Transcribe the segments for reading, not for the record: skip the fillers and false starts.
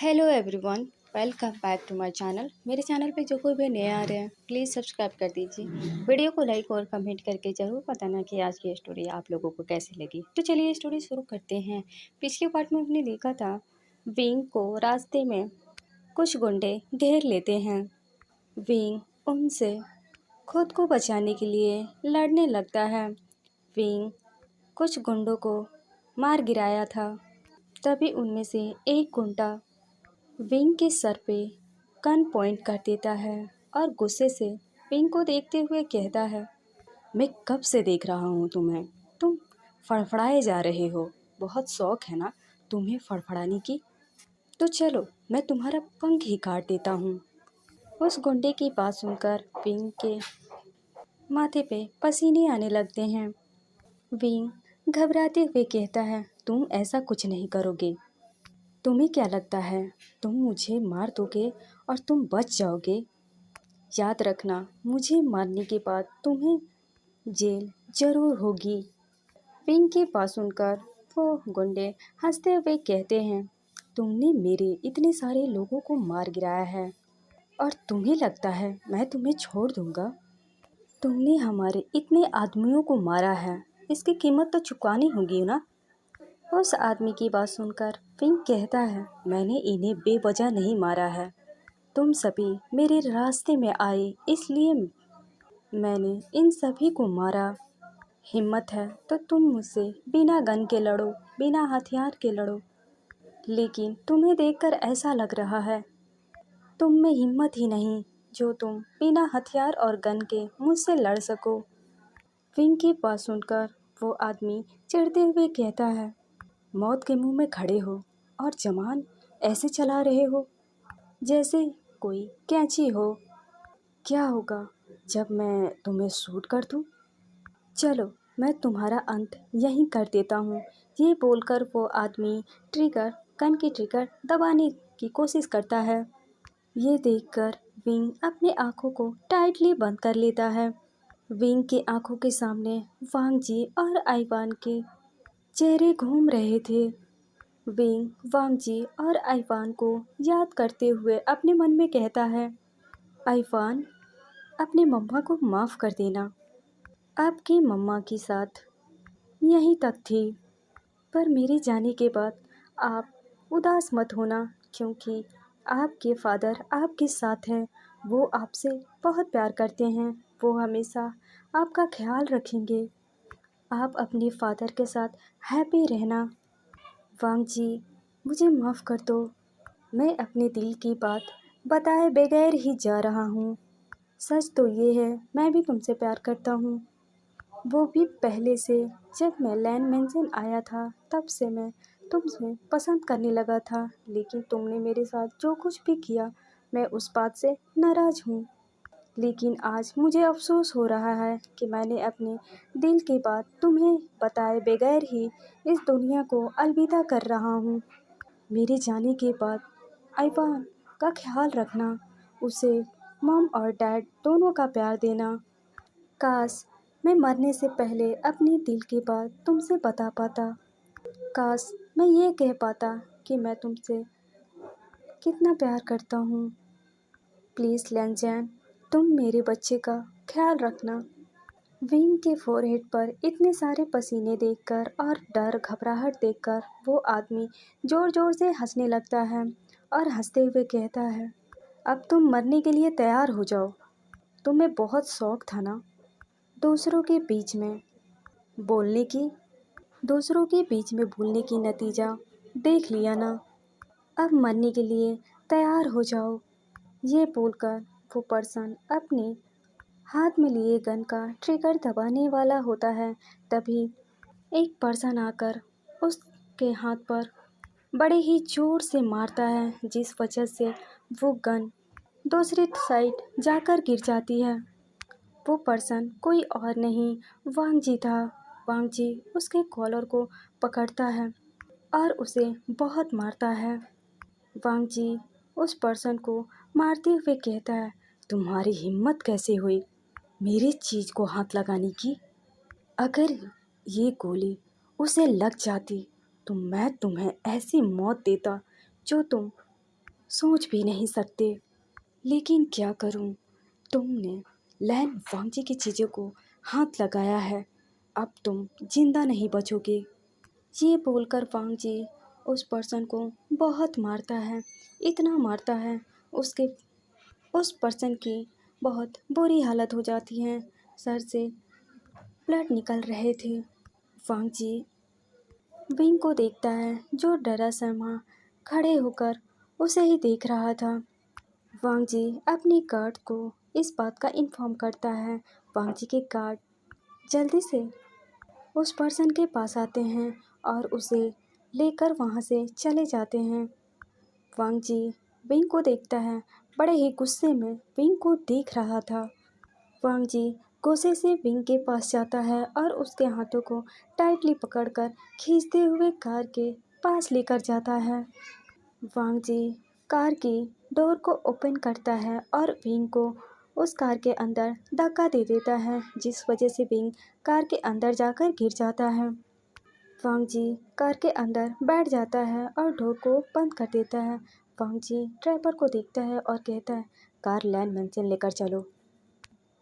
Hello everyone, welcome back to my channel. मेरे channel पे जो कोई भी नए आ रहे हैं प्लीज़ सब्सक्राइब कर दीजिए। वीडियो को लाइक और कमेंट करके ज़रूर बताना कि आज की स्टोरी आप लोगों को कैसी लगी। तो चलिए स्टोरी शुरू करते हैं। पिछले पार्ट में हमने देखा था विंग को रास्ते में कुछ गुंडे घेर लेते हैं। विंग उनसे खुद को बचाने के लिए लड़ने लगता है। विंग कुछ गुंडों को मार गिराया था। तभी उनमें से एक गुंडा विंग के सर पे गन पॉइंट कर देता है और गुस्से से विंग को देखते हुए कहता है, मैं कब से देख रहा हूँ तुम्हें। तुम फड़फड़ाए जा रहे हो। बहुत शौक है ना तुम्हें फड़फड़ाने की। तो चलो मैं तुम्हारा पंख ही काट देता हूँ। उस गुंडे की बात सुनकर विंग के माथे पे पसीने आने लगते हैं। विंग घबराते हुए कहता है, तुम ऐसा कुछ नहीं करोगे। तुम्हें क्या लगता है तुम मुझे मार दोगे और तुम बच जाओगे? याद रखना, मुझे मारने के बाद तुम्हें जेल जरूर होगी। विंग की बात सुनकर वो गुंडे हंसते हुए कहते हैं, तुमने मेरे इतने सारे लोगों को मार गिराया है और तुम्हें लगता है मैं तुम्हें छोड़ दूंगा? तुमने हमारे इतने आदमियों को मारा है, इसकी कीमत तो चुकानी होगी ना। उस आदमी की बात सुनकर विंग कहता है, मैंने इन्हें बेवजह नहीं मारा है। तुम सभी मेरे रास्ते में आए इसलिए मैंने इन सभी को मारा। हिम्मत है तो तुम मुझसे बिना गन के लड़ो, बिना हथियार के लड़ो। लेकिन तुम्हें देखकर ऐसा लग रहा है तुम में हिम्मत ही नहीं जो तुम बिना हथियार और गन के मुझसे लड़ सको। विंग की बात सुनकर वो आदमी चिढ़ते हुए कहता है, मौत के मुंह में खड़े हो और जबान ऐसे चला रहे हो जैसे कोई कैंची हो। क्या होगा जब मैं तुम्हें शूट कर दूं? चलो मैं तुम्हारा अंत यहीं कर देता हूँ। ये बोलकर वो आदमी गन की ट्रिगर दबाने की कोशिश करता है। ये देखकर विंग अपने आँखों को टाइटली बंद कर लेता है। विंग की आंखों के सामने वांग जी और आइवान के चेहरे घूम रहे थे। विंग वांग जी और आइवान को याद करते हुए अपने मन में कहता है, आइवान, अपने मम्मा को माफ़ कर देना। आपकी मम्मा के साथ यहीं तक थी, पर मेरे जाने के बाद आप उदास मत होना, क्योंकि आपके फादर आपके साथ हैं। वो आपसे बहुत प्यार करते हैं। वो हमेशा आपका ख्याल रखेंगे। आप अपने फादर के साथ हैप्पी रहना। वांग जी, मुझे माफ़ कर दो। मैं अपने दिल की बात बताए बगैर ही जा रहा हूँ। सच तो ये है मैं भी तुमसे प्यार करता हूँ। वो भी पहले से। जब मैं लैंड मेंशन आया था तब से मैं तुमसे पसंद करने लगा था, लेकिन तुमने मेरे साथ जो कुछ भी किया मैं उस बात से नाराज़ हूँ। लेकिन आज मुझे अफसोस हो रहा है कि मैंने अपने दिल की बात तुम्हें बताए बगैर ही इस दुनिया को अलविदा कर रहा हूँ। मेरे जाने के बाद आइवान का ख्याल रखना। उसे मॉम और डैड दोनों का प्यार देना। काश मैं मरने से पहले अपनी दिल की बात तुमसे बता पाता। काश मैं ये कह पाता कि मैं तुमसे कितना प्यार करता हूँ। प्लीज़ लैंजैन, तुम मेरे बच्चे का ख्याल रखना। विंग के फोरहेड पर इतने सारे पसीने देखकर और डर घबराहट देखकर वो आदमी ज़ोर ज़ोर से हंसने लगता है और हंसते हुए कहता है, अब तुम मरने के लिए तैयार हो जाओ। तुम्हें बहुत शौक था ना दूसरों के बीच में बोलने की, दूसरों के बीच में भूलने की नतीजा देख लिया ना। अब मरने के लिए तैयार हो जाओ। ये बोलकर वो पर्सन अपने हाथ में लिए गन का ट्रिगर दबाने वाला होता है। तभी एक पर्सन आकर उसके हाथ पर बड़े ही जोर से मारता है, जिस वजह से वो गन दूसरी साइड जाकर गिर जाती है। वो पर्सन कोई और नहीं वांग जी था। वांग जी उसके कॉलर को पकड़ता है और उसे बहुत मारता है। वांग जी उस पर्सन को मारते हुए कहता है, तुम्हारी हिम्मत कैसे हुई मेरी चीज़ को हाथ लगाने की? अगर ये गोली उसे लग जाती तो मैं तुम्हें ऐसी मौत देता जो तुम सोच भी नहीं सकते। लेकिन क्या करूं? तुमने लैन वांगजी की चीज़ों को हाथ लगाया है। अब तुम जिंदा नहीं बचोगे। ये बोलकर वांगजी उस पर्सन को बहुत मारता है। इतना मारता है उसके उस पर्सन की बहुत बुरी हालत हो जाती है। सर से ब्लड निकल रहे थे। वांगजी विंग को देखता है जो डरा सहमा खड़े होकर उसे ही देख रहा था। वांगजी अपने गार्ड को इस बात का इन्फॉर्म करता है। वांगजी के गार्ड जल्दी से उस पर्सन के पास आते हैं और उसे लेकर वहाँ से चले जाते हैं। वांगजी विंग को देखता है। बड़े ही गुस्से में विंग को देख रहा था। वांगजी गुस्से से विंग के पास जाता है और उसके हाथों को टाइटली पकड़कर खींचते हुए कार के पास लेकर जाता है। वांगजी कार की डोर को ओपन करता है और विंग को उस कार के अंदर धक्का दे देता है, जिस वजह से विंग कार के अंदर जाकर गिर जाता है। वांगजी कार के अंदर बैठ जाता है और डोर को बंद कर देता है। वांगजी ड्राइवर को देखता है और कहता है, कार लैंड मेंशन लेकर चलो।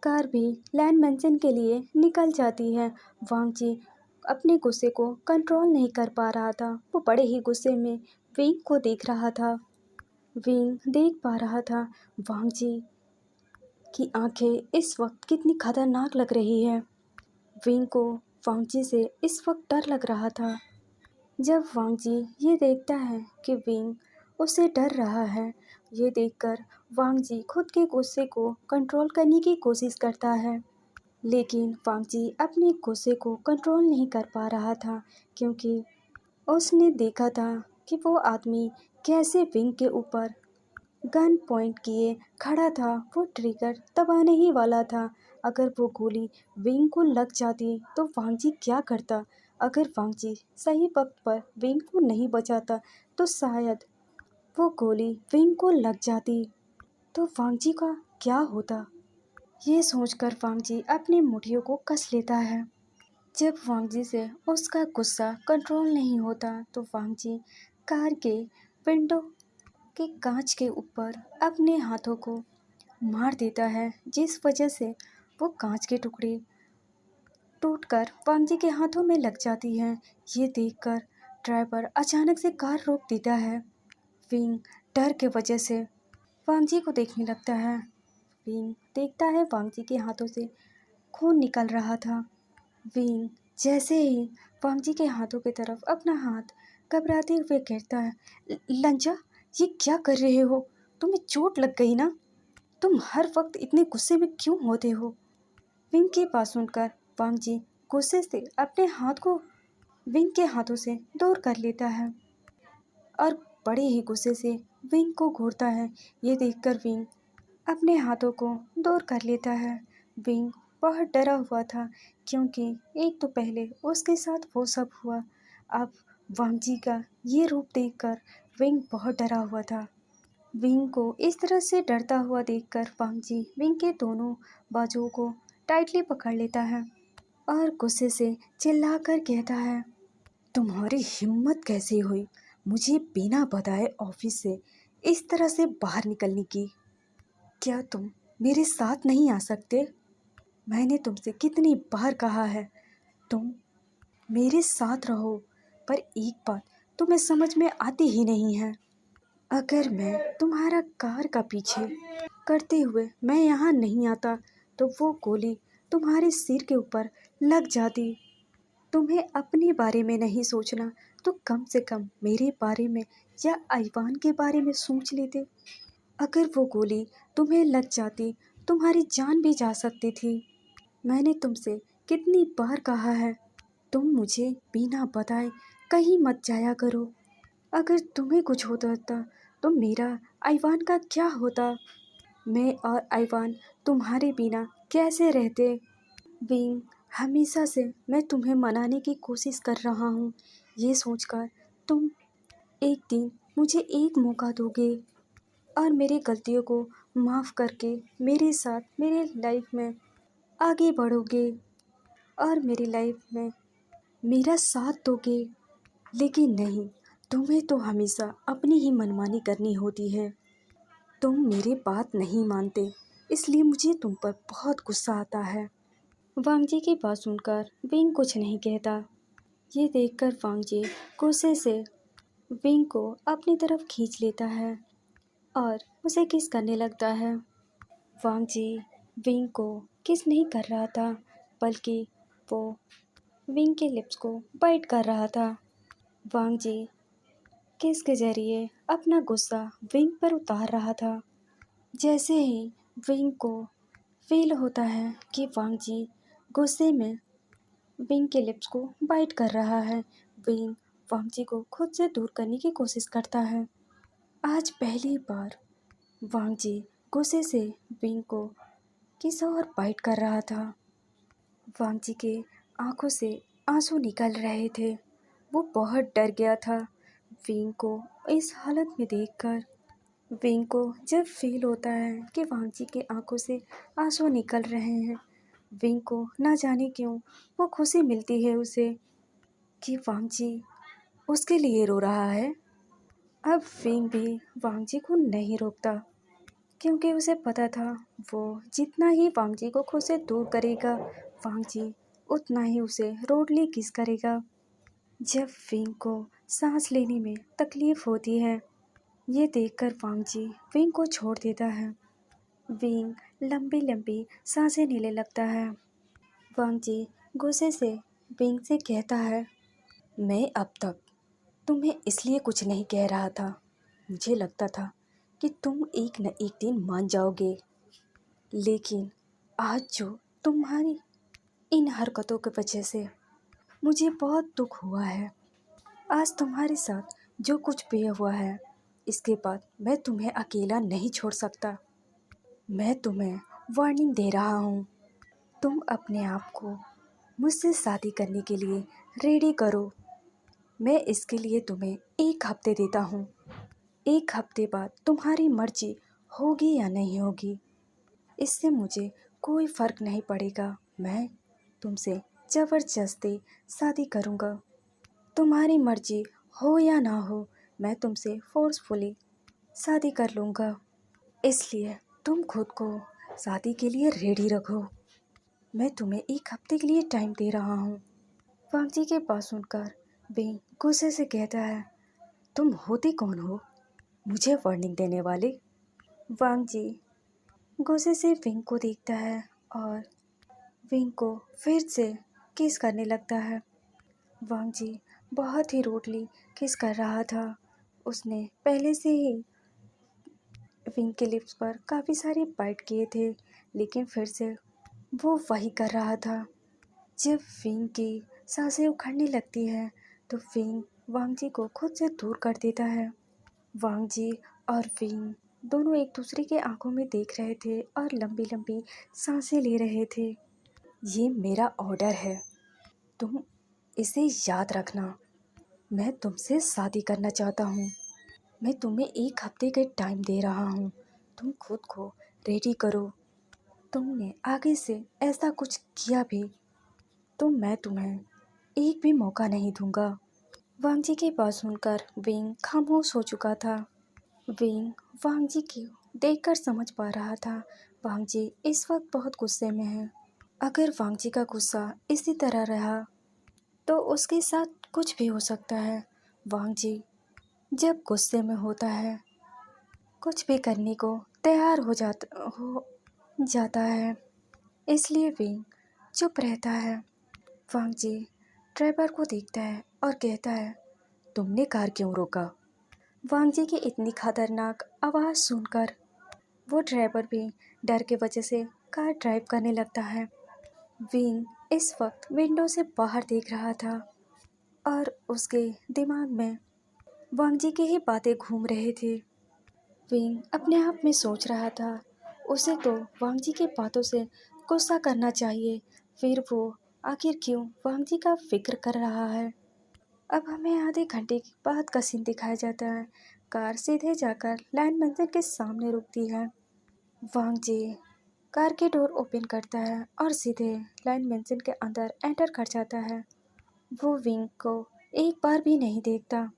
कार भी लैंड मेंशन के लिए निकल जाती है। वांगजी अपने गुस्से को कंट्रोल नहीं कर पा रहा था। वो बड़े ही गुस्से में विंग को देख रहा था। विंग देख पा रहा था वांगजी की आंखें इस वक्त कितनी खतरनाक लग रही है। विंग को वांगजी से इस वक्त डर लग रहा था। जब वांगजी ये देखता है कि विंग उससे डर रहा है, ये देखकर वांगजी खुद के गुस्से को कंट्रोल करने की कोशिश करता है। लेकिन वांगजी अपने गुस्से को कंट्रोल नहीं कर पा रहा था, क्योंकि उसने देखा था कि वो आदमी कैसे विंग के ऊपर गन पॉइंट किए खड़ा था। वो ट्रिगर दबाने ही वाला था। अगर वो गोली विंग को लग जाती तो वांगजी क्या करता? अगर वांगजी सही वक्त पर विंग को नहीं बचाता तो शायद वो गोली विंग को लग जाती, तो वांगजी का क्या होता? ये सोचकर वांगजी अपनी मुट्ठियों को कस लेता है। जब वांगजी से उसका गुस्सा कंट्रोल नहीं होता तो वांगजी कार के विंडो के कांच के ऊपर अपने हाथों को मार देता है, जिस वजह से वो कांच के टुकड़े टूटकर वांगजी के हाथों में लग जाती हैं। ये देखकर ड्राइवर अचानक से कार रोक देता है। विंग डर के वजह से वांगजी को देखने लगता है। विंग देखता है वांगजी के हाथों से खून निकल रहा था। विंग जैसे ही वांगजी के हाथों की तरफ अपना हाथ घबराते हुए कहता है, लंजा, ये क्या कर रहे हो? तुम्हें चोट लग गई ना? तुम हर वक्त इतने गुस्से में क्यों होते हो? विंग की बात सुनकर वांगजी गुस्से से अपने हाथ को विंग के हाथों से दूर कर लेता है और बड़े ही गुस्से से विंग को घूरता है। ये देखकर विंग अपने हाथों को दूर कर लेता है। विंग बहुत डरा हुआ था, क्योंकि एक तो पहले उसके साथ वो सब हुआ। अब वांगजी का ये रूप देखकर विंग बहुत डरा हुआ था। विंग को इस तरह से डरता हुआ देखकर वांगजी विंग के दोनों बाजुओं को टाइटली पकड़ लेता है और गुस्से से चिल्लाकर कहता है, तुम्हारी हिम्मत कैसे हुई मुझे बिना बताए ऑफिस से इस तरह से बाहर निकलने की? क्या तुम मेरे साथ नहीं आ सकते? मैंने तुमसे कितनी बार कहा है तुम मेरे साथ रहो, पर एक बात तुम्हें समझ में आती ही नहीं है। अगर मैं तुम्हारा कार का पीछे करते हुए मैं यहाँ नहीं आता तो वो गोली तुम्हारे सिर के ऊपर लग जाती। तुम्हें अपने बारे में नहीं सोचना तो कम से कम मेरे बारे में या आईवान के बारे में सोच लेते। अगर वो गोली तुम्हें लग जाती तुम्हारी जान भी जा सकती थी। मैंने तुमसे कितनी बार कहा है तुम मुझे बिना बताए कहीं मत जाया करो। अगर तुम्हें कुछ होता तो मेरा आईवान का क्या होता? मैं और आईवान तुम्हारे बिना कैसे रहते? विंग, हमेशा से मैं तुम्हें मनाने की कोशिश कर रहा हूँ। ये सोचकर तुम एक दिन मुझे एक मौका दोगे और मेरी गलतियों को माफ़ करके मेरे साथ मेरे लाइफ में आगे बढ़ोगे और मेरी लाइफ में मेरा साथ दोगे। लेकिन नहीं, तुम्हें तो हमेशा अपनी ही मनमानी करनी होती है। तुम मेरी बात नहीं मानते, इसलिए मुझे तुम पर बहुत गुस्सा आता है। वांग जी की बात सुनकर विंग कुछ नहीं कहता। ये देखकर वांग जी गुस्से से विंग को अपनी तरफ खींच लेता है और उसे किस करने लगता है। वांग जी विंग को किस नहीं कर रहा था, बल्कि वो विंग के लिप्स को बाइट कर रहा था। वांग जी किस के जरिए अपना गुस्सा विंग पर उतार रहा था। जैसे ही विंग को फील होता है कि वांग जी गुस्से में विंग के लिप्स को बाइट कर रहा है, विंग वांग जी को खुद से दूर करने की कोशिश करता है। आज पहली बार वांग जी गुस्से से विंग को किस और बाइट कर रहा था। वांग जी के आंखों से आंसू निकल रहे थे। वो बहुत डर गया था विंग को इस हालत में देखकर। विंग को जब फील होता है कि वांग जी के आंखों से आंसू निकल रहे हैं, विंग को ना जाने क्यों वो खुशी मिलती है उसे कि वांग जी उसके लिए रो रहा है। अब विंग भी वांग जी को नहीं रोकता, क्योंकि उसे पता था वो जितना ही वांग जी को खुद से दूर करेगा, वांग जी उतना ही उसे रोडली किस करेगा। जब विंग को सांस लेने में तकलीफ होती है, ये देखकर वांग जी विंग को छोड़ देता है। विंग लंबी लंबी सांसें लेने लगता है। वांग जी गुस्से से विंग से कहता है, मैं अब तक तुम्हें इसलिए कुछ नहीं कह रहा था, मुझे लगता था कि तुम एक न एक दिन मान जाओगे, लेकिन आज जो तुम्हारी इन हरकतों की वजह से मुझे बहुत दुख हुआ है। आज तुम्हारे साथ जो कुछ भी हुआ है, इसके बाद मैं तुम्हें अकेला नहीं छोड़ सकता। मैं तुम्हें वार्निंग दे रहा हूँ, तुम अपने आप को मुझसे शादी करने के लिए रेडी करो। मैं इसके लिए तुम्हें 1 हफ्ते देता हूँ। 1 हफ्ते बाद तुम्हारी मर्जी होगी या नहीं होगी, इससे मुझे कोई फ़र्क नहीं पड़ेगा। मैं तुमसे ज़बरदस्ती शादी करूँगा। तुम्हारी मर्जी हो या ना हो, मैं तुमसे फोर्सफुली शादी कर लूँगा। इसलिए तुम खुद को शादी के लिए रेडी रखो। मैं तुम्हें 1 हफ्ते के लिए टाइम दे रहा हूँ। वांग जी के पास सुनकर विंग गुस्से से कहता है, तुम होते कौन हो मुझे वार्निंग देने वाले? वांग जी गुस्से से विंग को देखता है और विंग को फिर से किस करने लगता है। वांग जी बहुत ही रूडली किस कर रहा था। उसने पहले से ही विंग के लिप्स पर काफ़ी सारे बाइट किए थे, लेकिन फिर से वो वही कर रहा था। जब विंग की सांसें उखड़ने लगती है, तो विंग वांग जी को खुद से दूर कर देता है। वांग जी और विंग दोनों एक दूसरे के आंखों में देख रहे थे और लंबी लंबी सांसें ले रहे थे। ये मेरा ऑर्डर है, तुम इसे याद रखना। मैं तुमसे शादी करना चाहता हूँ। मैं तुम्हें 1 हफ्ते का टाइम दे रहा हूँ, तुम खुद को रेडी करो। तुमने आगे से ऐसा कुछ किया भी तो मैं तुम्हें एक भी मौका नहीं दूंगा। वांग जी की बात सुनकर विंग खामोश हो चुका था। विंग वांग जी को देखकर समझ पा रहा था वांग जी इस वक्त बहुत गुस्से में है। अगर वांग जी का गुस्सा इसी तरह रहा तो उसके साथ कुछ भी हो सकता है। वांग जी जब गुस्से में होता है, कुछ भी करने को तैयार हो जाता है, इसलिए विंग चुप रहता है। वांग जी ड्राइवर को देखता है और कहता है, तुमने कार क्यों रोका? वांग जी की इतनी खतरनाक आवाज़ सुनकर वो ड्राइवर भी डर के वजह से कार ड्राइव करने लगता है। विंग इस वक्त विंडो से बाहर देख रहा था और उसके दिमाग में वांग जी की ही बातें घूम रहे थे। विंग अपने आप में सोच रहा था, उसे तो वांग जी की बातों से गुस्सा करना चाहिए, फिर वो आखिर क्यों वांग जी का फिक्र कर रहा है। अब हमें आधे घंटे के बाद का सीन दिखाया जाता है। कार सीधे जाकर लैंड मंजिल के सामने रुकती है। वांग जी कार के डोर ओपन करता है और सीधे लैंड मंजिल के अंदर एंटर कर जाता है। वो विंग को एक बार भी नहीं देखता।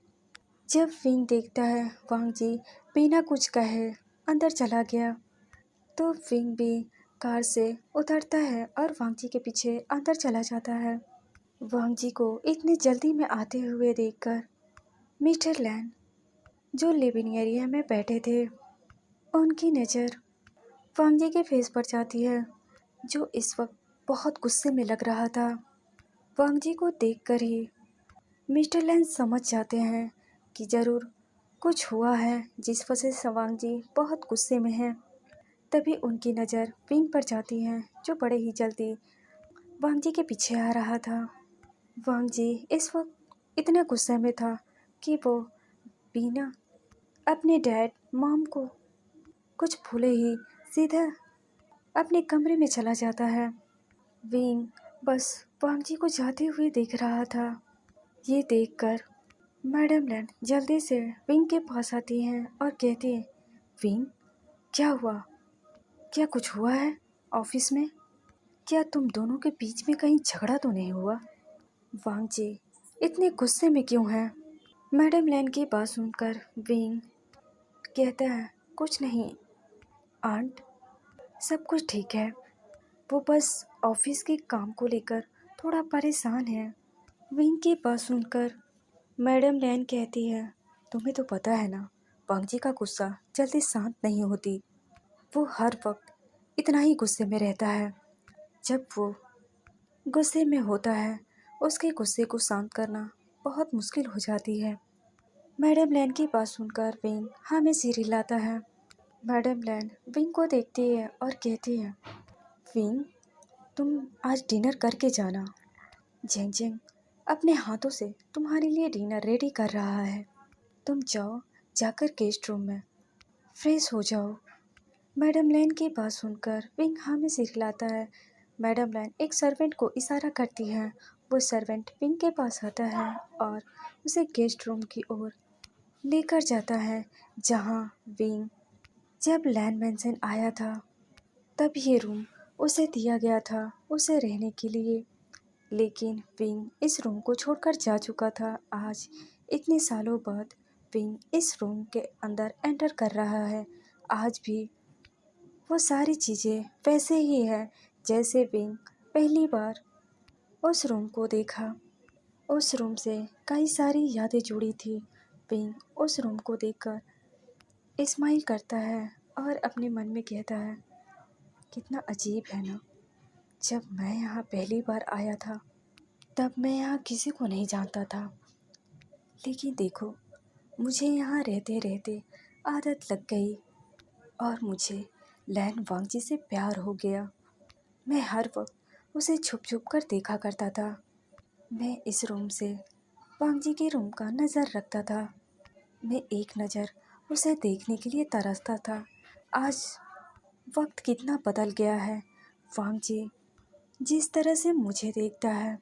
जब विंग देखता है वांग जी बिना कुछ कहे अंदर चला गया। तो विंग भी कार से उतरता है और वांग जी के पीछे अंदर चला जाता है। वांग जी को इतनी जल्दी में आते हुए देखकर मिस्टर लैन, जो लिविंग एरिया में बैठे थे, उनकी नज़र वांग जी के फेस पर जाती है, जो इस वक्त बहुत गुस्से में लग रहा था। वांग जी को देखकर ही मिस्टर लैन समझ जाते हैं कि ज़रूर कुछ हुआ है, जिस वजह से वांग जी बहुत गुस्से में हैं। तभी उनकी नज़र विंग पर जाती है, जो बड़े ही जल्दी वांग जी के पीछे आ रहा था। वांग जी इस वक्त इतने गुस्से में था कि वो बिना अपने डैड मॉम को कुछ भूले ही सीधा अपने कमरे में चला जाता है। विंग बस वांग जी को जाते हुए देख रहा था। ये देखकर मैडम लैन जल्दी से विंग के पास आती हैं और कहती है, विंग, क्या हुआ? क्या कुछ हुआ है ऑफिस में? क्या तुम दोनों के बीच में कहीं झगड़ा तो नहीं हुआ? वांग जी इतने गुस्से में क्यों हैं? मैडम लैन की बात सुनकर विंग कहता है, कुछ नहीं आंट, सब कुछ ठीक है। वो बस ऑफिस के काम को लेकर थोड़ा परेशान है। विंग की बात सुनकर मैडम लैन कहती है, तुम्हें तो पता है ना, वांग जी का गुस्सा जल्दी शांत नहीं होती। वो हर वक्त इतना ही गुस्से में रहता है। जब वो गुस्से में होता है, उसके गुस्से को शांत करना बहुत मुश्किल हो जाती है। मैडम लैन की बात सुनकर विंग हाँ में सिर हिलाता है। मैडम लैन विंग को देखती है और कहती है, विंग, तुम आज डिनर करके जाना। झेंग झेंग अपने हाथों से तुम्हारे लिए डिनर रेडी कर रहा है। तुम जाओ, जाकर गेस्ट रूम में फ्रेश हो जाओ। मैडम लैन की बात सुनकर विंग हाँ में सिर हिलाता है। मैडम लैन एक सर्वेंट को इशारा करती है। वो सर्वेंट विंग के पास आता है और उसे गेस्ट रूम की ओर लेकर जाता है, जहाँ विंग जब लैन मैंसन आया था तब ये रूम उसे दिया गया था उसे रहने के लिए। लेकिन विंग इस रूम को छोड़कर जा चुका था। आज इतने सालों बाद विंग इस रूम के अंदर एंटर कर रहा है। आज भी वो सारी चीज़ें वैसे ही है जैसे विंग पहली बार उस रूम को देखा। उस रूम से कई सारी यादें जुड़ी थी। विंग उस रूम को देखकर स्माइल करता है और अपने मन में कहता है, कितना अजीब है ना, जब मैं यहाँ पहली बार आया था तब मैं यहाँ किसी को नहीं जानता था, लेकिन देखो मुझे यहाँ रहते रहते आदत लग गई और मुझे लैन वांग जी से प्यार हो गया। मैं हर वक्त उसे छुप छुप कर देखा करता था। मैं इस रूम से वांग जी के रूम का नज़र रखता था। मैं एक नज़र उसे देखने के लिए तरसता था। आज वक्त कितना बदल गया है। वांग जी जिस तरह से मुझे देखता है,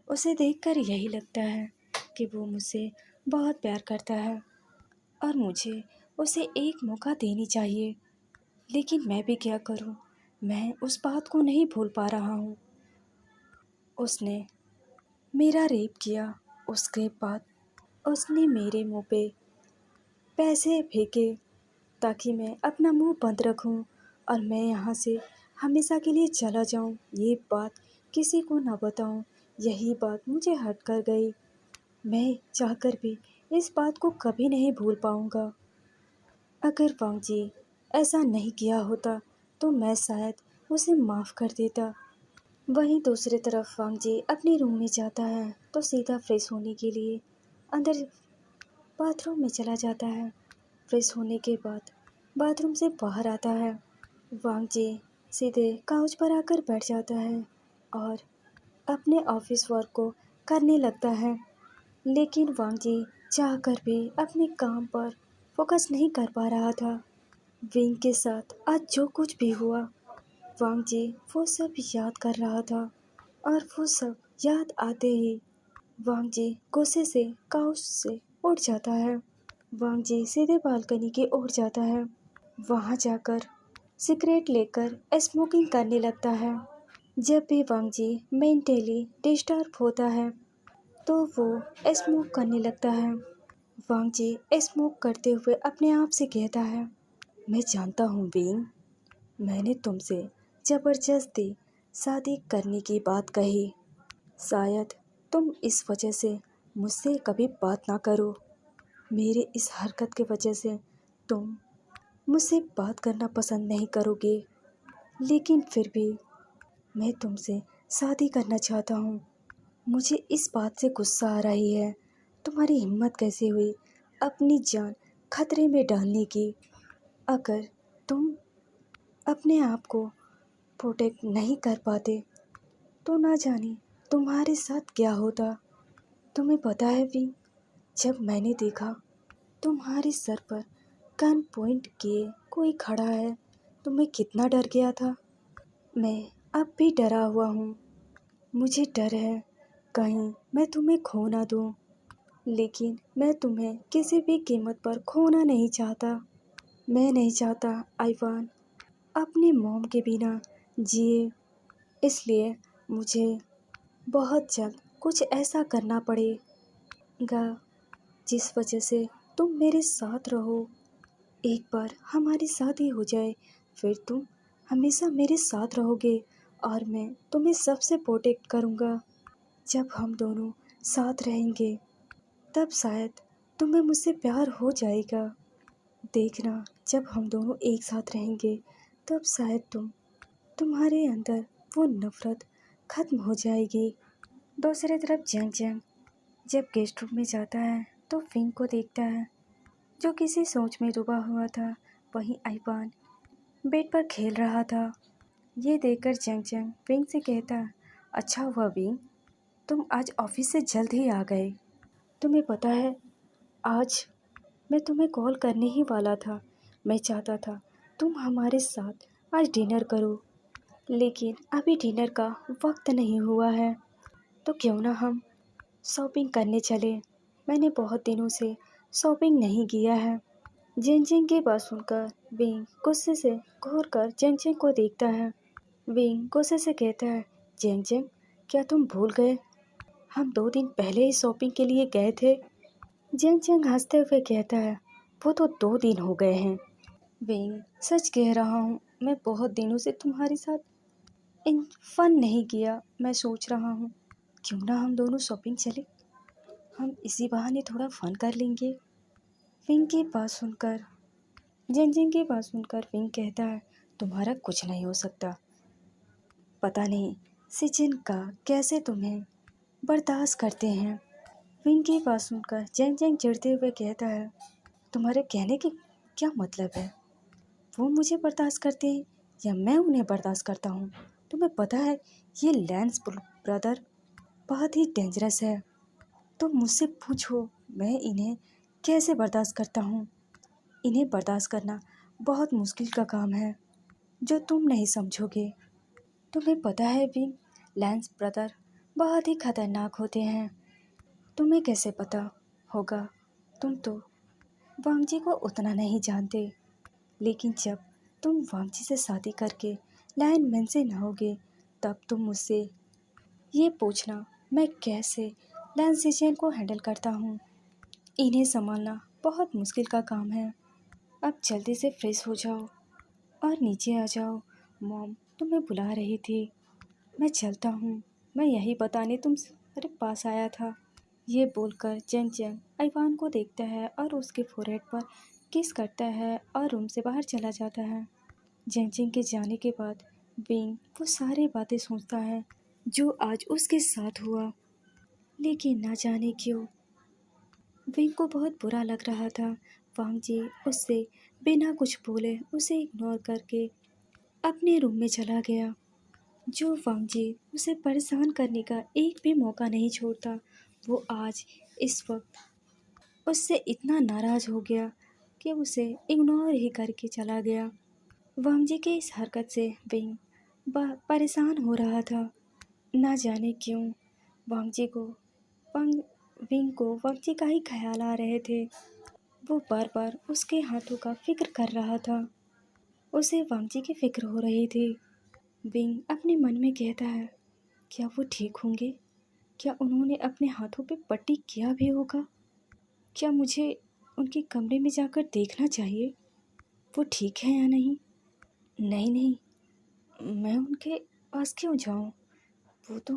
उसे देखकर यही लगता है कि वो मुझसे बहुत प्यार करता है और मुझे उसे एक मौका देनी चाहिए। लेकिन मैं भी क्या करूं, मैं उस बात को नहीं भूल पा रहा हूं। उसने मेरा रेप किया, उसके बाद उसने मेरे मुंह पे पैसे फेंके ताकि मैं अपना मुंह बंद रखूं और मैं यहाँ से हमेशा के लिए चला जाऊं। ये बात किसी को ना बताऊं। यही बात मुझे हट कर गई। मैं चाहकर भी इस बात को कभी नहीं भूल पाऊंगा। अगर वांग जी ऐसा नहीं किया होता तो मैं शायद उसे माफ़ कर देता। वहीं दूसरी तरफ वांग जी अपने रूम में जाता है तो सीधा फ्रेश होने के लिए अंदर बाथरूम में चला जाता है। फ्रेश होने के बाद बाथरूम से बाहर आता है। वांग जी सीधे काउच पर आकर बैठ जाता है और अपने ऑफिस वर्क को करने लगता है। लेकिन वांग जी चाहकर भी अपने काम पर फोकस नहीं कर पा रहा था। विंग के साथ आज जो कुछ भी हुआ, वांग जी वो सब याद कर रहा था और वो सब याद आते ही वांग जी गुस्से से काउच से उठ जाता है। वांग जी सीधे बालकनी की ओर जाता है। वहां जाकर सिगरेट लेकर स्मोकिंग करने लगता है। जब भी वांग जी मेंटली डिस्टर्ब होता है तो वो स्मोक करने लगता है। वांग जी स्मोक करते हुए अपने आप से कहता है, मैं जानता हूँ विंग, मैंने तुमसे ज़बरदस्ती शादी करने की बात कही। शायद तुम इस वजह से मुझसे कभी बात ना करो। मेरे इस हरकत की वजह से तुम मुझसे बात करना पसंद नहीं करोगे, लेकिन फिर भी मैं तुमसे शादी करना चाहता हूँ। मुझे इस बात से गुस्सा आ रही है, तुम्हारी हिम्मत कैसे हुई अपनी जान खतरे में डालने की। अगर तुम अपने आप को प्रोटेक्ट नहीं कर पाते तो ना जाने तुम्हारे साथ क्या होता। तुम्हें पता है भी, जब मैंने देखा तुम्हारे सर पर गन पॉइंट किए कोई खड़ा है तो मैं कितना डर गया था। मैं अब भी डरा हुआ हूँ। मुझे डर है कहीं मैं तुम्हें खो ना दूँ, लेकिन मैं तुम्हें किसी भी कीमत पर खोना नहीं चाहता। मैं नहीं चाहता आइवान अपनी मॉम के बिना जिए, इसलिए मुझे बहुत जल्द कुछ ऐसा करना पड़ेगा जिस वजह से तुम मेरे साथ रहो। एक बार हमारी शादी हो जाए फिर तुम हमेशा मेरे साथ रहोगे और मैं तुम्हें सबसे प्रोटेक्ट करूँगा। जब हम दोनों साथ रहेंगे तब शायद तुम्हें मुझसे प्यार हो जाएगा। देखना, जब हम दोनों एक साथ रहेंगे तब शायद तुम्हारे अंदर वो नफ़रत ख़त्म हो जाएगी। दूसरी तरफ जैंग जैंग जब गेस्ट रूम में जाता है तो फिंग को देखता है जो किसी सोच में डूबा हुआ था। वहीं आइवान बेड पर खेल रहा था। ये देखकर जैंग जैंग फिंग से कहता है, अच्छा हुआ विंग, तुम आज ऑफिस से जल्द ही आ गए। तुम्हें पता है, आज मैं तुम्हें कॉल करने ही वाला था। मैं चाहता था तुम हमारे साथ आज डिनर करो, लेकिन अभी डिनर का वक्त नहीं हुआ है। तो क्यों ना हम शॉपिंग करने चले। मैंने बहुत दिनों से शॉपिंग नहीं किया है। जेंजेंग की बात सुनकर विंग गुस्से से घूर कर जेंजेंग को देखता है। विंग गुस्से से कहता है, जेंजेंग, क्या तुम भूल गए हम 2 दिन पहले ही शॉपिंग के लिए गए थे। जेंजेंग हंसते हुए कहता है, वो तो 2 दिन हो गए हैं। विंग, सच कह रहा हूँ, मैं बहुत दिनों से तुम्हारे साथ इन फन नहीं किया। मैं सोच रहा हूँ क्यों ना हम दोनों शॉपिंग चले, हम इसी बहाने थोड़ा फन कर लेंगे। विंग की बात सुनकर जेंजेंग की बात सुनकर विंग कहता है, तुम्हारा कुछ नहीं हो सकता। पता नहीं सिचिन का कैसे तुम्हें बर्दाश्त करते हैं। विंग की बात सुनकर जेंजेंग चिढ़ते हुए कहता है, तुम्हारे कहने के क्या मतलब है। वो मुझे बर्दाश्त करते हैं या मैं उन्हें बर्दाश्त करता हूँ। तुम्हें पता है ये लैंस ब्रदर बहुत ही डेंजरस है। तुम मुझसे पूछो मैं इन्हें कैसे बर्दाश्त करता हूँ। इन्हें बर्दाश्त करना बहुत मुश्किल का काम है जो तुम नहीं समझोगे। तुम्हें पता है विंग, लैंस ब्रदर बहुत ही खतरनाक होते हैं। तुम्हें कैसे पता होगा, तुम तो वांगजी को उतना नहीं जानते। लेकिन जब तुम वांगजी से शादी करके लायनमैन से नहोगे तब तुम मुझसे ये पूछना मैं कैसे लैंस सिचेन को हैंडल करता हूँ। इन्हें संभालना बहुत मुश्किल का काम है। अब जल्दी से फ्रेश हो जाओ और नीचे आ जाओ, मॉम तुम्हें बुला रही थी। मैं चलता हूँ, मैं यही बताने तुम्हारे पास आया था। ये बोलकर जेंग जेंग आइवान को देखता है और उसके फोरहेड पर किस करता है और रूम से बाहर चला जाता है। जेंग जेंग के जाने के बाद विंग वो सारी बातें सोचता है जो आज उसके साथ हुआ, लेकिन ना जाने क्यों विंग को बहुत बुरा लग रहा था। वांगजी उससे बिना कुछ बोले उसे इग्नोर करके अपने रूम में चला गया। जो वांगजी उसे परेशान करने का एक भी मौका नहीं छोड़ता, वो आज इस वक्त उससे इतना नाराज़ हो गया कि उसे इग्नोर ही करके चला गया। वांगजी के इस हरकत से विंग परेशान हो रहा था। ना जाने क्यों वांगजी को वांग विंग को वांगजी का ही ख्याल आ रहे थे। वो बार बार उसके हाथों का फिक्र कर रहा था। उसे वांगजी की फिक्र हो रही थी। विंग अपने मन में कहता है, क्या वो ठीक होंगे? क्या उन्होंने अपने हाथों पे पट्टी किया भी होगा? क्या मुझे उनके कमरे में जाकर देखना चाहिए? वो ठीक है या नहीं। नहीं नहीं, मैं उनके पास क्यों जाऊं? वो तो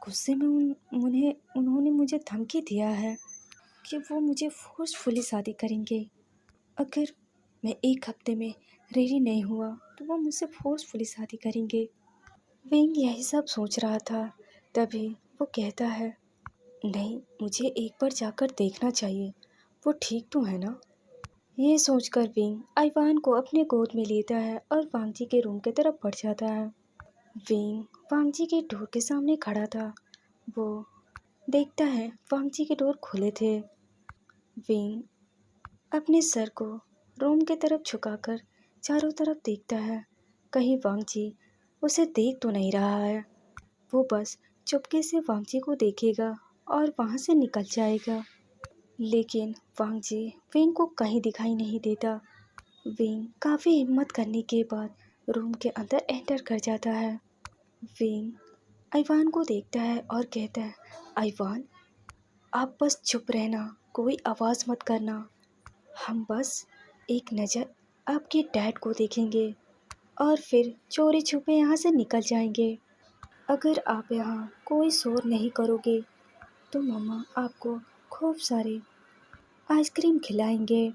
गुस्से में उन्होंने मुझे धमकी दिया है कि वो मुझे फोर्सफुली शादी करेंगे। अगर मैं एक हफ्ते में रेडी नहीं हुआ तो वो मुझसे फोर्सफुली शादी करेंगे। विंग यही सब सोच रहा था, तभी वो कहता है, नहीं, मुझे एक बार जाकर देखना चाहिए, वो ठीक तो है ना। ये सोचकर विंग आइवान को अपने गोद में लेता है और वांगजी के रूम की तरफ बढ़ जाता है। विंग वांगजी के डोर के सामने खड़ा था। वो देखता है वांगजी के डोर खुले थे। विंग अपने सर को रूम की तरफ झुकाकर चारों तरफ देखता है, कहीं वांगजी उसे देख तो नहीं रहा है। वो बस चुपके से वांगजी को देखेगा और वहाँ से निकल जाएगा। लेकिन वांगजी विंग को कहीं दिखाई नहीं देता। विंग काफ़ी हिम्मत करने के बाद रूम के अंदर एंटर कर जाता है। विंग आइवान को देखता है और कहता है, आइवान, आप बस चुप रहना, कोई आवाज़ मत करना। हम बस एक नज़र आपके डैड को देखेंगे और फिर चोरी छुपे यहाँ से निकल जाएंगे। अगर आप यहाँ कोई शोर नहीं करोगे तो मम्मा आपको खूब सारे आइसक्रीम खिलाएंगे।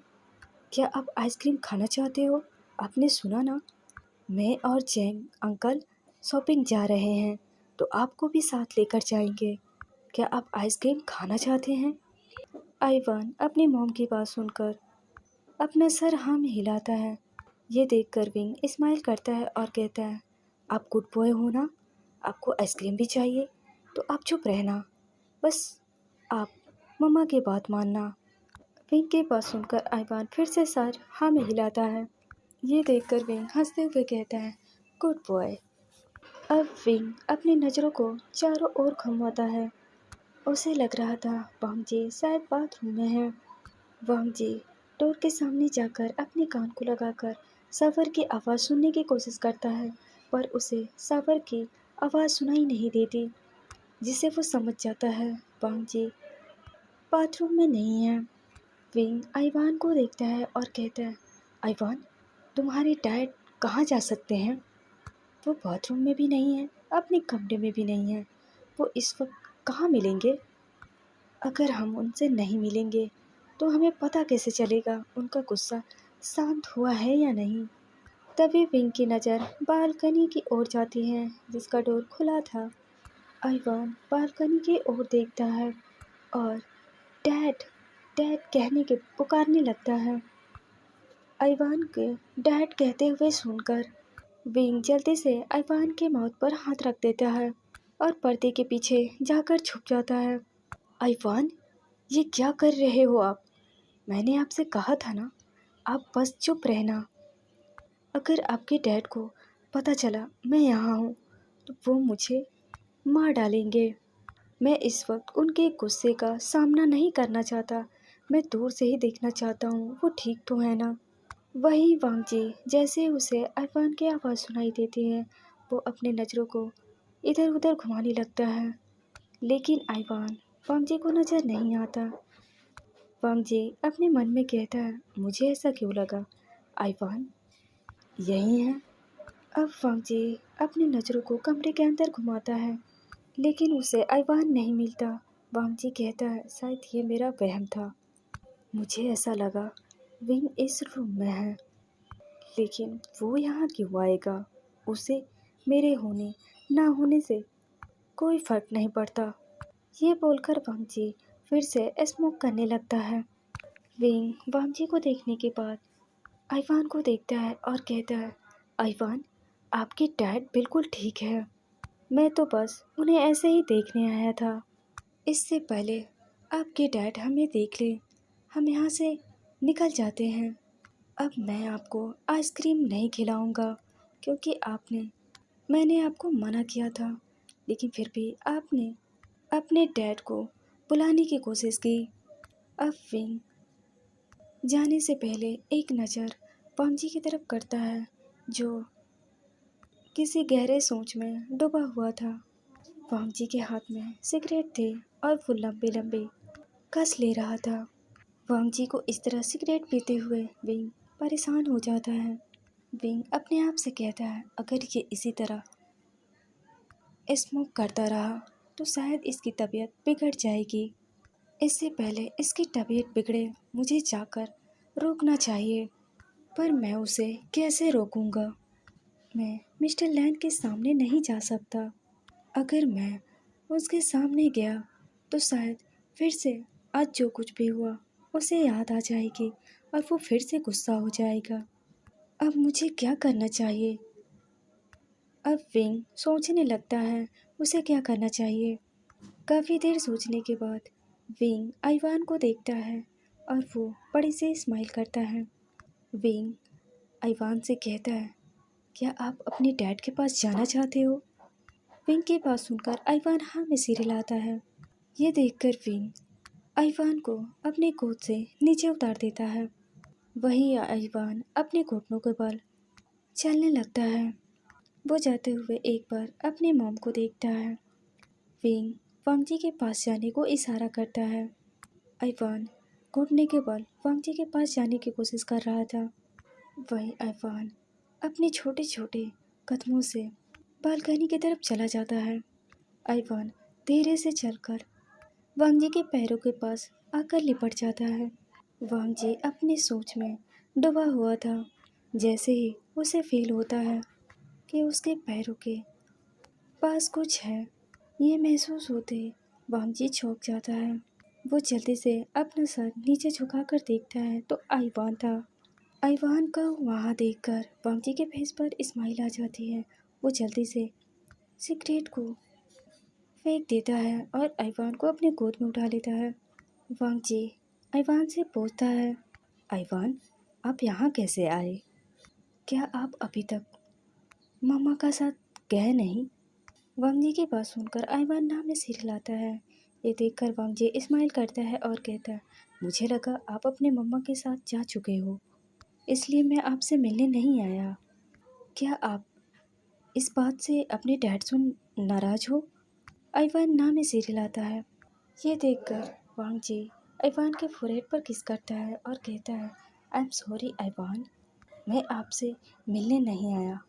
क्या आप आइसक्रीम खाना चाहते हो? आपने सुना ना, मैं और जैंग अंकल शॉपिंग जा रहे हैं, तो आपको भी साथ लेकर जाएंगे। क्या आप आइसक्रीम खाना चाहते हैं? आइवान अपनी मॉम की बात सुनकर अपना सर हाँ में हिलाता है। ये देखकर विंग स्माइल करता है और कहता है, आप गुड बॉय हो ना, आपको आइसक्रीम भी चाहिए तो आप चुप रहना, बस आप मम्मा की बात मानना। विंग की बात सुनकर आइवान फिर से सर हाँ में हिलाता है। ये देखकर विंग हंसते हुए कहता है, गुड बॉय। अब विंग अपनी नज़रों को चारों ओर घुमाता है। उसे लग रहा था वांगजी शायद बाथरूम में है। वांगजी डोर के सामने जाकर अपने कान को लगाकर सफर की आवाज़ सुनने की कोशिश करता है, पर उसे सफर की आवाज़ सुनाई नहीं देती, जिसे वो समझ जाता है वांगजी बाथरूम में नहीं है। विंग आइवान को देखता है और कहता है, आइवान, तुम्हारे डैड कहाँ जा सकते हैं? वो बाथरूम में भी नहीं है, अपने कमरे में भी नहीं है, वो इस वक्त कहाँ मिलेंगे? अगर हम उनसे नहीं मिलेंगे तो हमें पता कैसे चलेगा उनका गुस्सा शांत हुआ है या नहीं। तभी विंग की नज़र बालकनी की ओर जाती है, जिसका डोर खुला था। आइवान बालकनी की ओर देखता है और डैड डैड कहने के पुकारने लगता है। आइवान के डैड कहते हुए सुनकर विंग जल्दी से आइवान के माउथ पर हाथ रख देता है और पर्दे के पीछे जाकर छुप जाता है। आइवान, ये क्या कर रहे हो आप? मैंने आपसे कहा था ना, आप बस चुप रहना। अगर आपके डैड को पता चला मैं यहाँ हूँ तो वो मुझे मार डालेंगे। मैं इस वक्त उनके गुस्से का सामना नहीं करना चाहता, मैं दूर से ही देखना चाहता हूँ वो ठीक तो है ना। वही वांगजी जैसे उसे आइवान की आवाज़ सुनाई देती है, वो अपने नज़रों को इधर उधर घुमाने लगता है, लेकिन आइवान वांगजी को नज़र नहीं आता। वांगजी अपने मन में कहता है, मुझे ऐसा क्यों लगा आइवान यही है। अब वांगजी अपनी नज़रों को कमरे के अंदर घुमाता है, लेकिन उसे आइवान नहीं मिलता। वांगजी कहता है, शायद ये मेरा वहम था, मुझे ऐसा लगा विंग इस रूम में है, लेकिन वो यहाँ क्यों आएगा? उसे मेरे होने ना होने से कोई फर्क नहीं पड़ता। ये बोलकर वांगजी फिर से स्मोक करने लगता है। विंग वांगजी को देखने के बाद आइवान को देखता है और कहता है, आइवान, आपके डैड बिल्कुल ठीक है, मैं तो बस उन्हें ऐसे ही देखने आया था। इससे पहले आपके डैड हमें देख ले, हम यहाँ से निकल जाते हैं। अब मैं आपको आइसक्रीम नहीं खिलाऊंगा क्योंकि मैंने आपको मना किया था, लेकिन फिर भी आपने अपने डैड को बुलाने की कोशिश की। अब विंग जाने से पहले एक नज़र वांगजी की तरफ करता है, जो किसी गहरे सोच में डूबा हुआ था। वांगजी के हाथ में सिगरेट थे और वो लंबे लंबे कस ले रहा था। वांगजी को इस तरह सिगरेट पीते हुए विंग परेशान हो जाता है। विंग अपने आप से कहता है अगर ये इसी तरह स्मोक करता रहा तो शायद इसकी तबीयत बिगड़ जाएगी। इससे पहले इसकी तबीयत बिगड़े मुझे जाकर रोकना चाहिए। पर मैं उसे कैसे रोकूंगा? मैं मिस्टर लैन के सामने नहीं जा सकता। अगर मैं उसके सामने गया तो शायद फिर से आज जो कुछ भी हुआ उसे याद आ जाएगी और वो फिर से गुस्सा हो जाएगा। अब मुझे क्या करना चाहिए? अब विंग सोचने लगता है उसे क्या करना चाहिए। काफ़ी देर सोचने के बाद विंग आइवान को देखता है और वो बड़ी से स्माइल करता है। विंग आइवान से कहता है क्या आप अपने डैड के पास जाना चाहते हो? विंग की बात सुनकर आइवान हाँ में सिर हिलाता है। ये देखकर विंग आइवान को अपने गोद से नीचे उतार देता है। वहीं आइवान अपने घुटनों के बल चलने लगता है। वो जाते हुए एक बार अपने मॉम को देखता है। विंग वांगजी के पास जाने को इशारा करता है। आइवान घुटने के बल वांगजी के पास जाने की कोशिश कर रहा था। वहीं आइवान अपने छोटे छोटे कदमों से बालकनी की तरफ चला जाता है। आइवान धीरे से चलकर वांगजी के पैरों के पास आकर लिपट जाता है। वांगजी अपनी सोच में डूबा हुआ था। जैसे ही उसे फील होता है कि उसके पैरों के पास कुछ है, ये महसूस होते ही वांगजी चौंक जाता है। वो जल्दी से अपना सर नीचे झुकाकर देखता है तो आइवान था। आइवान को वहाँ देखकर वांगजी के फेस पर स्माइल आ जाती है। वो जल्दी से सिगरेट को फेंक देता है और आइवान को अपने गोद में उठा लेता है। वांगजी आइवान से पूछता है आइवान आप यहाँ कैसे आए? क्या आप अभी तक मम्मा का साथ गए नहीं? वांगजी की बात सुनकर आइवान नाम में सिर हिलाता है। ये देखकर वांगजी स्माइल करता है और कहता है मुझे लगा आप अपने मम्मा के साथ जा चुके हो, इसलिए मैं आपसे मिलने नहीं आया। क्या आप इस बात से अपने डैड से नाराज हो? आइवान नाम में सिर हिलाता है। ये देखकर वांगजी आइवान के फोrehead पर किस करता है और कहता है आई एम सॉरी आइवान, मैं आपसे मिलने नहीं आया।